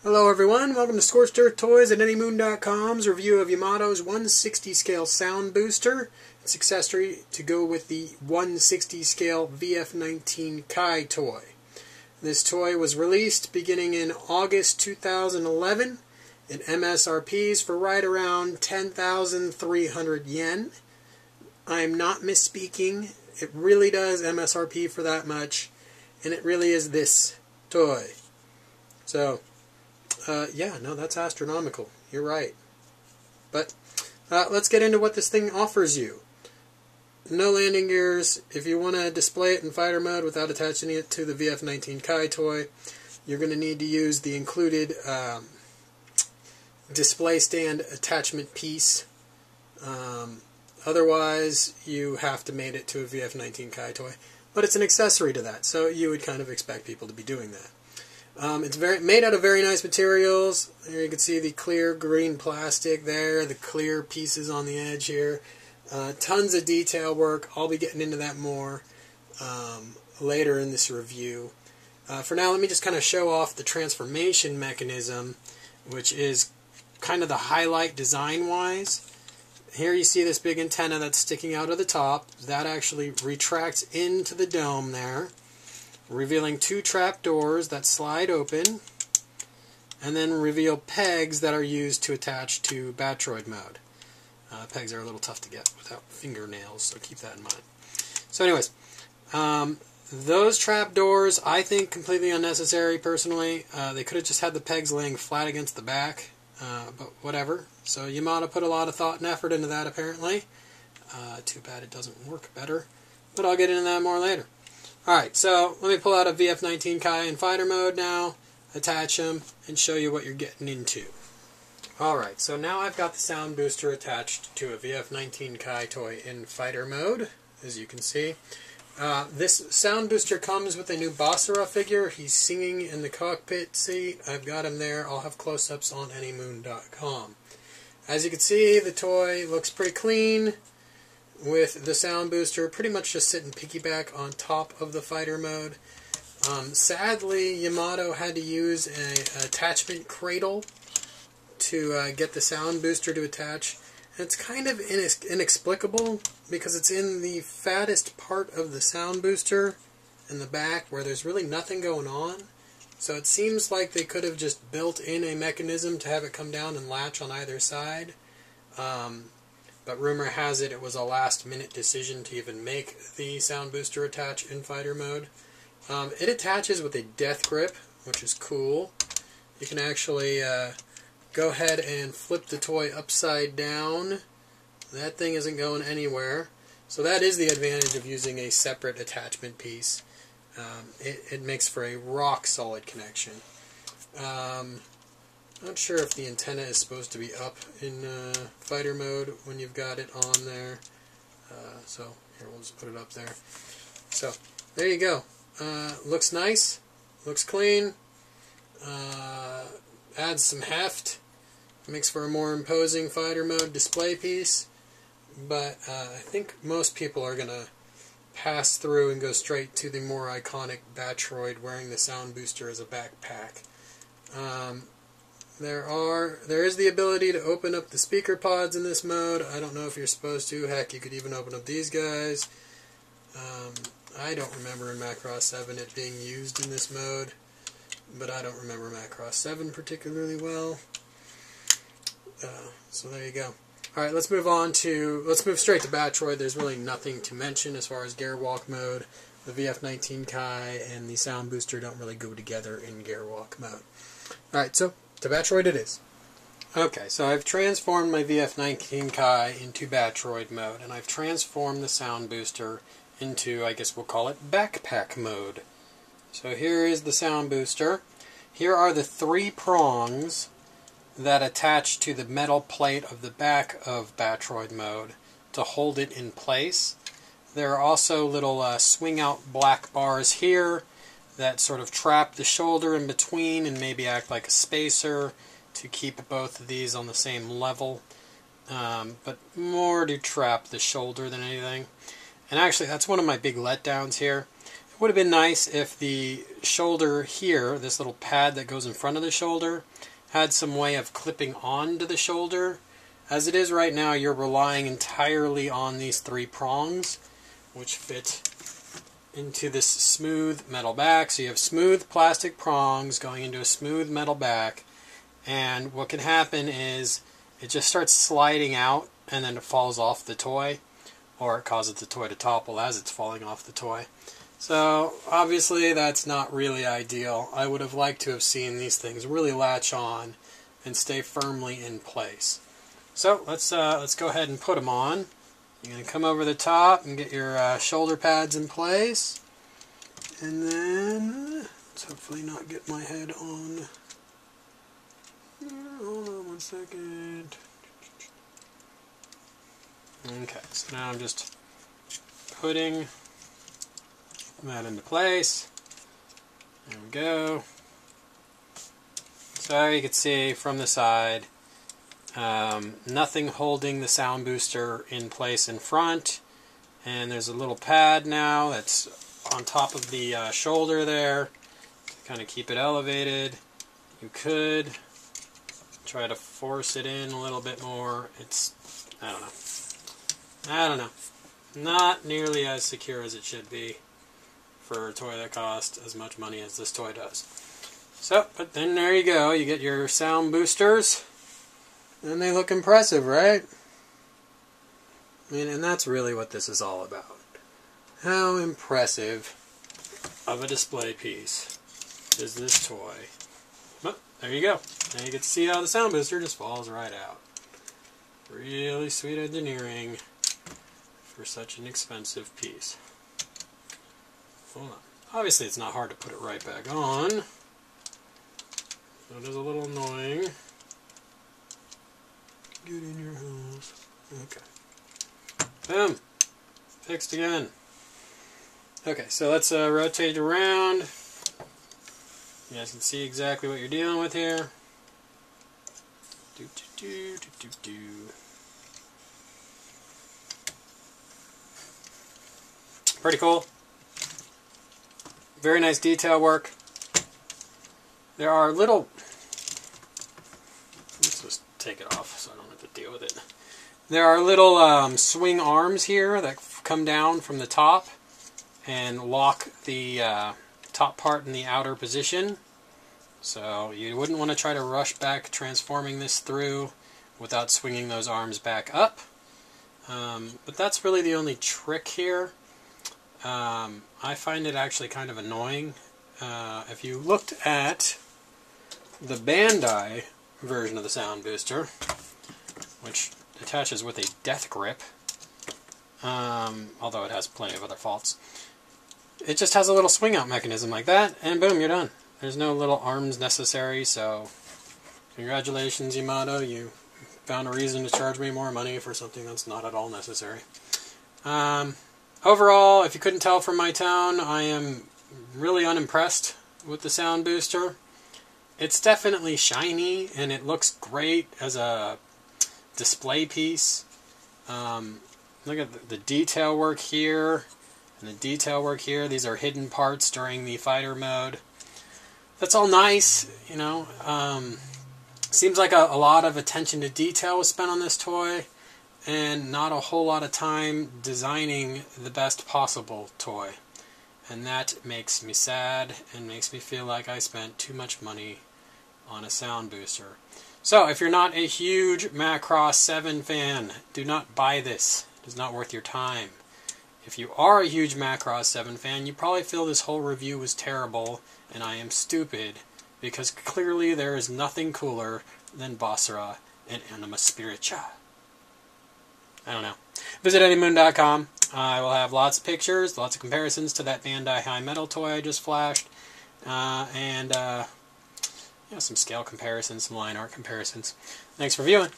Hello everyone, welcome to Scorched Earth Toys at anymoon.com's review of Yamato's 160 scale sound booster. It's accessory to go with the 160 scale VF19 Kai toy. This toy was released beginning in August 2011. It MSRPs for right around 10,300 yen. I'm not misspeaking. It really does MSRP for that much, and it really is this toy. So, yeah, no, that's astronomical. You're right. But let's get into what this thing offers you. No landing gears. If you want to display it in fighter mode without attaching it to the VF19 Kai toy, you're going to need to use the included display stand attachment piece. Otherwise, you have to mate it to a VF19 Kai toy. But it's an accessory to that, so you would kind of expect people to be doing that. It's made out of very nice materials. There you can see the clear green plastic there, the clear pieces on the edge here. Tons of detail work. I'll be getting into that more later in this review. For now, let me just kind of show off the transformation mechanism, which is kind of the highlight design-wise. Here you see this big antenna that's sticking out of the top. That actually retracts into the dome there, revealing two trap doors that slide open, and then reveal pegs that are used to attach to Batroid mode. Pegs are a little tough to get without fingernails, so keep that in mind. So anyways, those trap doors I think completely unnecessary personally. They could have just had the pegs laying flat against the back, but whatever. So Yamato put a lot of thought and effort into that apparently. Too bad it doesn't work better, but I'll get into that more later. Alright, so let me pull out a VF19 Kai in fighter mode now, attach them, and show you what you're getting into. Alright, so now I've got the sound booster attached to a VF19 Kai toy in fighter mode, as you can see. This sound booster comes with a new Basara figure. He's singing in the cockpit seat. I've got him there. I'll have close-ups on anymoon.com. As you can see, the toy looks pretty clean, with the sound booster pretty much just sitting piggyback on top of the fighter mode. Sadly, Yamato had to use an attachment cradle to get the sound booster to attach. And it's kind of inexplicable because it's in the fattest part of the sound booster in the back where there's really nothing going on. So it seems like they could have just built in a mechanism to have it come down and latch on either side. But rumor has it was a last-minute decision to even make the sound booster attach in fighter mode. It attaches with a death grip, which is cool. You can actually go ahead and flip the toy upside down. That thing isn't going anywhere. So that is the advantage of using a separate attachment piece. It makes for a rock-solid connection. Not sure if the antenna is supposed to be up in fighter mode when you've got it on there. So here, we'll just put it up there. So there you go. Looks nice. Looks clean. Adds some heft. Makes for a more imposing fighter mode display piece. But I think most people are going to pass through and go straight to the more iconic Batroid wearing the sound booster as a backpack. There is the ability to open up the speaker pods in this mode. I don't know if you're supposed to. Heck, you could even open up these guys. I don't remember in Macross 7 it being used in this mode, but I don't remember Macross 7 particularly well. So there you go. Alright, let's move straight to Batroid. There's really nothing to mention as far as Gearwalk mode. The VF19 Kai and the sound booster don't really go together in Gearwalk mode. Alright, so to Batroid it is. Okay, so I've transformed my VF19 Kai into Batroid mode, and I've transformed the sound booster into, I guess we'll call it, backpack mode. So here is the sound booster. Here are the three prongs that attach to the metal plate of the back of Batroid mode to hold it in place. There are also little swing-out black bars here that sort of trap the shoulder in between and maybe act like a spacer to keep both of these on the same level, but more to trap the shoulder than anything. And actually, that's one of my big letdowns here. would have been nice if the shoulder here, this little pad that goes in front of the shoulder, had some way of clipping onto the shoulder. As it is right now, you're relying entirely on these 3 prongs, which fit into this smooth metal back. So you have smooth plastic prongs going into a smooth metal back, and what can happen is it just starts sliding out and then it falls off the toy, or it causes the toy to topple as it's falling off the toy. So obviously that's not really ideal. I would have liked to have seen these things really latch on and stay firmly in place. So let's go ahead and put them on. You're going to come over the top and get your shoulder pads in place. And then, let's hopefully not get my head on. Hold on 1 second. Okay, so now I'm just putting that into place. There we go. So you can see from the side, nothing holding the sound booster in place in front, and there's a little pad now that's on top of the shoulder there to kind of keep it elevated. You could try to force it in a little bit more. I don't know. Not nearly as secure as it should be for a toy that costs as much money as this toy does. So, but then there you go. You get your sound boosters, and they look impressive, right? I mean, and that's really what this is all about. How impressive of a display piece is this toy? Well, there you go. Now you get to see how the sound booster just falls right out. Really sweet engineering for such an expensive piece. Hold on. Obviously it's not hard to put it right back on. So it is a little annoying. Get in your holes. Okay. Boom. Fixed again. Okay, so let's rotate around. You guys can see exactly what you're dealing with here. Pretty cool. Very nice detail work. There are little... Let's just take it off so I don't have to deal with it. There are little swing arms here that come down from the top and lock the top part in the outer position. So you wouldn't want to try to rush back transforming this through without swinging those arms back up. But that's really the only trick here. I find it actually kind of annoying. If you looked at the Bandai version of the sound booster, which attaches with a death grip, although it has plenty of other faults, it just has a little swing out mechanism like that, and boom, you're done. There's no little arms necessary, so congratulations, Yamato. You found a reason to charge me more money for something that's not at all necessary. Overall, if you couldn't tell from my tone, I am really unimpressed with the sound booster. It's definitely shiny, and it looks great as a display piece. Look at the detail work here, and the detail work here. These are hidden parts during the fighter mode. That's all nice, you know. Seems like a lot of attention to detail was spent on this toy, and not a whole lot of time designing the best possible toy. And that makes me sad and makes me feel like I spent too much money on a sound booster. So if you're not a huge Macross 7 fan, do not buy this. It is not worth your time. If you are a huge Macross 7 fan, you probably feel this whole review was terrible and I am stupid, because clearly there is nothing cooler than Basara and Anima Spiritia. I don't know. Visit eddymoon.com. I will have lots of pictures, lots of comparisons to that Bandai High Metal toy I just flashed, and some scale comparisons, some line art comparisons. Thanks for viewing.